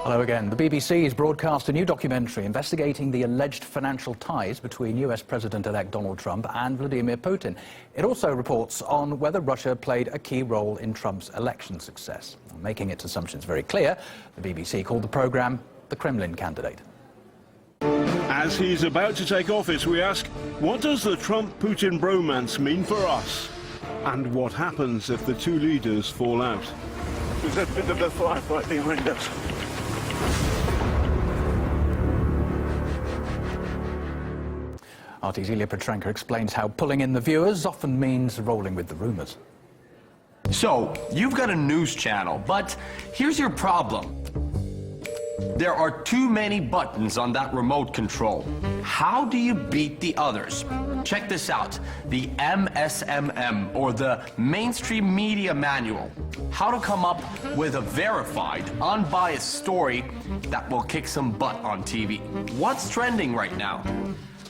Hello again. The BBC has broadcast a new documentary investigating the alleged financial ties between US President-elect Donald Trump and Vladimir Putin. It also reports on whether Russia played a key role in Trump's election success. Making its assumptions very clear, the BBC called the programme The Kremlin Candidate. As he's about to take office, we ask, what does the Trump-Putin bromance mean for us? And what happens if the two leaders fall out? There's a bit of a firefight behind us. RT's Ilya Petrenko explains how pulling in the viewers often means rolling with the rumours. So, you've got a news channel, but here's your problem. There are too many buttons on that remote control. How do you beat the others? Check this out, the MSMM, or the Mainstream Media Manual. How to come up with a verified, unbiased story that will kick some butt on TV. What's trending right now?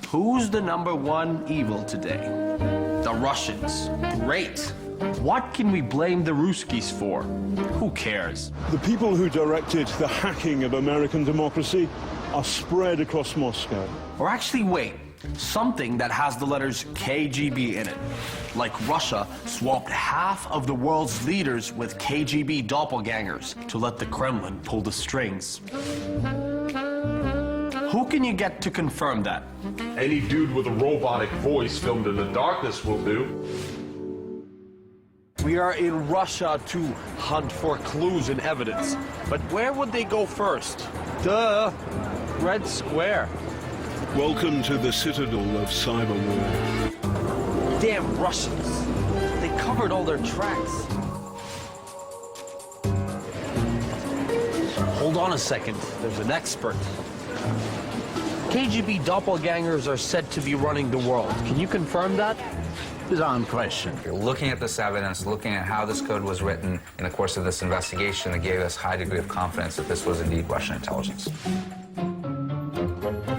Who's the #1 evil today? The Russians. Great. What can we blame the Ruskies for? Who cares? The people who directed the hacking of American democracy are spread across Moscow. Or actually, wait, something that has the letters KGB in it. Like Russia swapped half of the world's leaders with KGB doppelgangers to let the Kremlin pull the strings. Who can you get to confirm that? Any dude with a robotic voice filmed in the darkness will do. We are in Russia to hunt for clues and evidence. But where would they go first? Duh! Red Square. Welcome to the citadel of cyber war. Damn Russians. They covered all their tracks. Hold on a second. There's an expert. KGB doppelgangers are said to be running the world. Can you confirm that? Beyond question. You're looking at this evidence, looking at how this code was written in the course of this investigation that gave us a high degree of confidence that this was indeed Russian intelligence.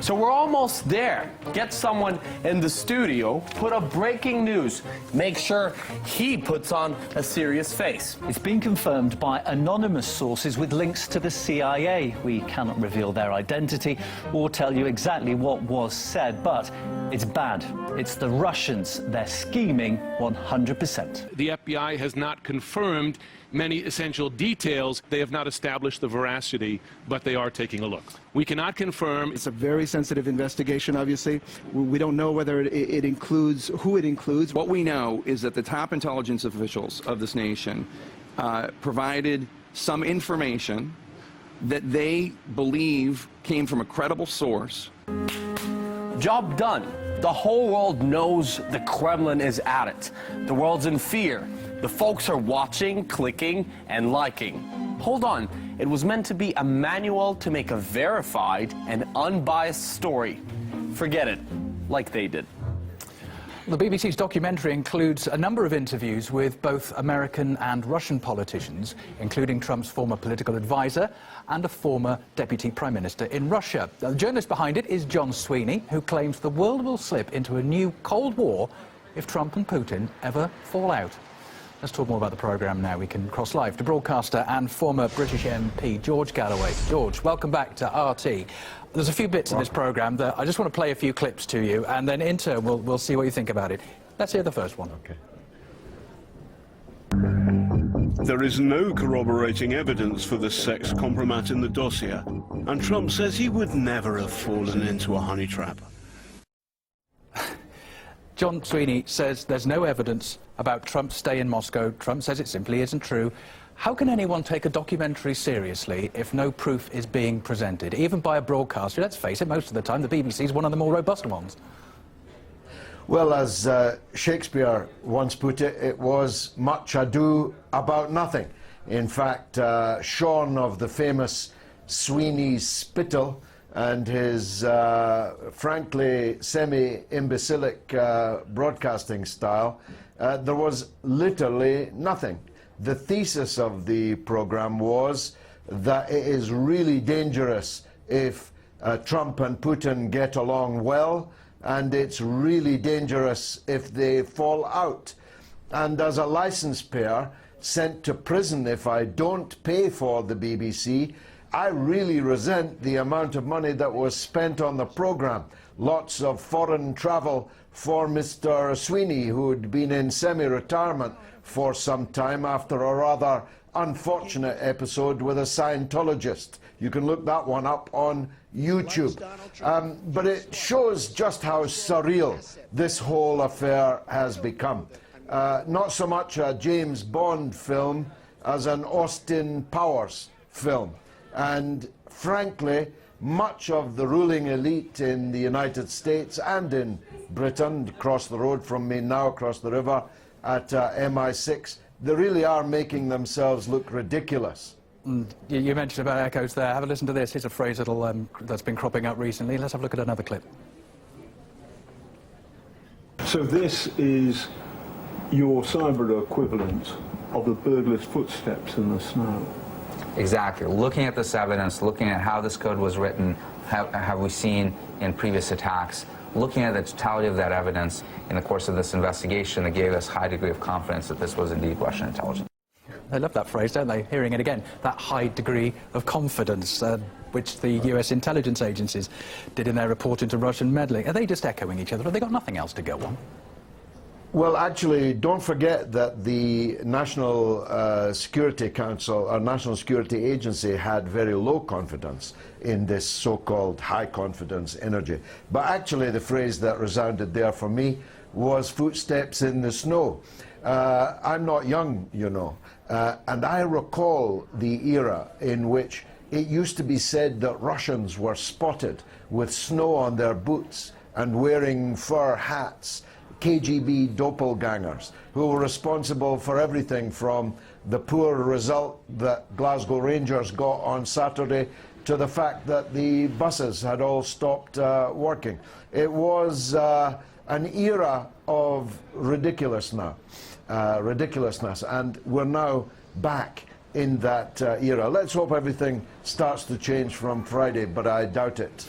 So we're almost there. Get someone in the studio, put up breaking news, make sure he puts on a serious face. It's been confirmed by anonymous sources with links to the CIA. We cannot reveal their identity or tell you exactly what was said, but it's bad. It's the Russians. They're scheming 100%. The FBI has not confirmed many essential details. They have not established the veracity, but they are taking a look. We cannot confirm. It's a very sensitive investigation, obviously. We don't know whether it includes who it includes. What we know is that the top intelligence officials of this nation provided some information that they believe came from a credible source. Job done. The whole world knows the Kremlin is at it. The world's in fear. The folks are watching, clicking, and liking. Hold on. It was meant to be a manual to make a verified and unbiased story. Forget it, like they did. The BBC's documentary includes a number of interviews with both American and Russian politicians, including Trump's former political advisor and a former deputy prime minister in Russia. The journalist behind it is John Sweeney, who claims the world will slip into a new Cold War if Trump and Putin ever fall out. Let's talk more about the programme now. We can cross live to broadcaster and former British MP George Galloway. George, welcome back to RT. There's a few bits in this programme that I just want to play a few clips to you, and then in turn we'll see what you think about it. Let's hear the first one. Okay. There is no corroborating evidence for the sex compromat in the dossier, and Trump says he would never have fallen into a honey trap. John Sweeney says there's no evidence about Trump's stay in Moscow. Trump says it simply isn't true. How can anyone take a documentary seriously if no proof is being presented, even by a broadcaster? Let's face it, most of the time the BBC is one of the more robust ones. Well, as Shakespeare once put it, it was much ado about nothing. In fact, shorn of the famous Sweeney's spittle and his frankly semi-imbecilic broadcasting style, there was literally nothing. The thesis of the program was that it is really dangerous if Trump and Putin get along well, and it's really dangerous if they fall out. And as a license payer, sent to prison if I don't pay for the BBC, I really resent the amount of money that was spent on the program. Lots of foreign travel for Mr. Sweeney, who had been in semi-retirement for some time after a rather unfortunate episode with a Scientologist. You can look that one up on YouTube. But it shows just how surreal this whole affair has become. Not so much a James Bond film as an Austin Powers film. And frankly, much of the ruling elite in the United States and in Britain, across the road from me now, across the river at MI6, they really are making themselves look ridiculous. You mentioned about echoes there. Have a listen to this. Here's a phrase that's been cropping up recently. Let's have a look at another clip. So this is your cyber equivalent of the burglar's footsteps in the snow. Exactly. Looking at this evidence, looking at how this code was written, have we seen in previous attacks, looking at the totality of that evidence in the course of this investigation, that gave us a high degree of confidence that this was indeed Russian intelligence. They love that phrase, don't they? Hearing it again, that high degree of confidence, which the US intelligence agencies did in their report into Russian meddling. Are they just echoing each other? Have they got nothing else to go on? Well, actually, don't forget that the National Security Council, or National Security Agency, had very low confidence in this so-called high-confidence energy. But actually, the phrase that resounded there for me was footsteps in the snow. I'm not young, you know, and I recall the era in which it used to be said that Russians were spotted with snow on their boots and wearing fur hats, KGB doppelgangers who were responsible for everything from the poor result that Glasgow Rangers got on Saturday to the fact that the buses had all stopped working. It was an era of ridiculousness, and we're now back in that era. Let's hope everything starts to change from Friday, but I doubt it.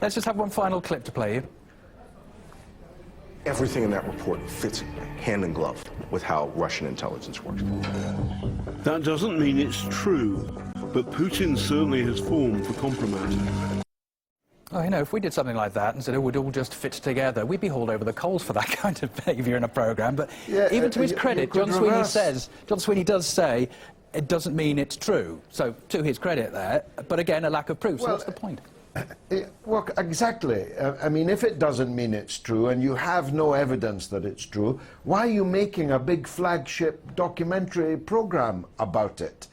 Let's just have one final clip to play you. Everything in that report fits hand in glove with how Russian intelligence works. That doesn't mean it's true, but Putin certainly has formed for compromising. Oh, you know, if we did something like that and said it would all just fit together, we'd be hauled over the coals for that kind of behaviour in a programme. But yeah, even to his credit, John Sweeney does say it doesn't mean it's true. So, to his credit there, but again, a lack of proof. So what's the point? Well, exactly. I mean, if it doesn't mean it's true and you have no evidence that it's true, why are you making a big flagship documentary program about it?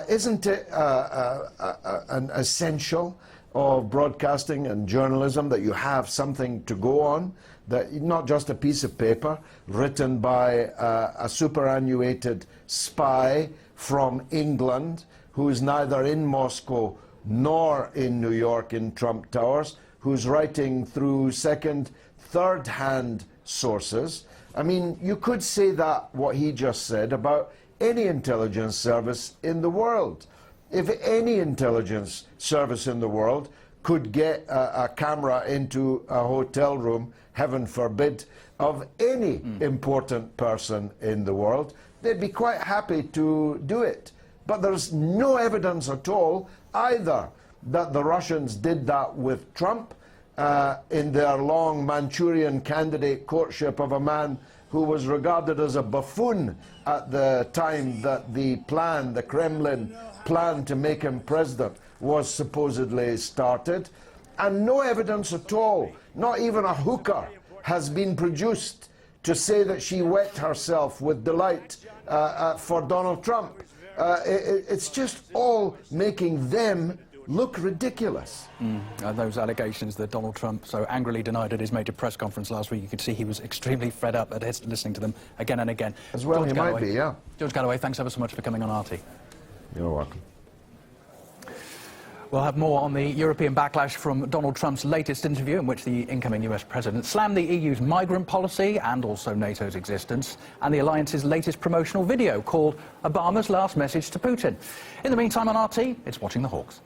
Isn't it an essential of broadcasting and journalism that you have something to go on, that not just a piece of paper written by a superannuated spy from England who is neither in Moscow nor in New York in Trump Towers, who's writing through second, third-hand sources. I mean, you could say that, what he just said, about any intelligence service in the world. If any intelligence service in the world could get a camera into a hotel room, heaven forbid, of any important person in the world, they'd be quite happy to do it. But there's no evidence at all either that the Russians did that with Trump in their long Manchurian candidate courtship of a man who was regarded as a buffoon at the time that the Kremlin plan to make him president was supposedly started. And no evidence at all, not even a hooker, has been produced to say that she wet herself with delight for Donald Trump. It's just all making them look ridiculous. Those allegations that Donald Trump so angrily denied at his major press conference last week, you could see he was extremely fed up at listening to them again and again. As well, he might be, yeah. George Galloway, thanks ever so much for coming on RT. You're welcome. We'll have more on the European backlash from Donald Trump's latest interview, in which the incoming US president slammed the EU's migrant policy and also NATO's existence, and the alliance's latest promotional video called Obama's Last Message to Putin. In the meantime on RT, it's Watching the Hawks.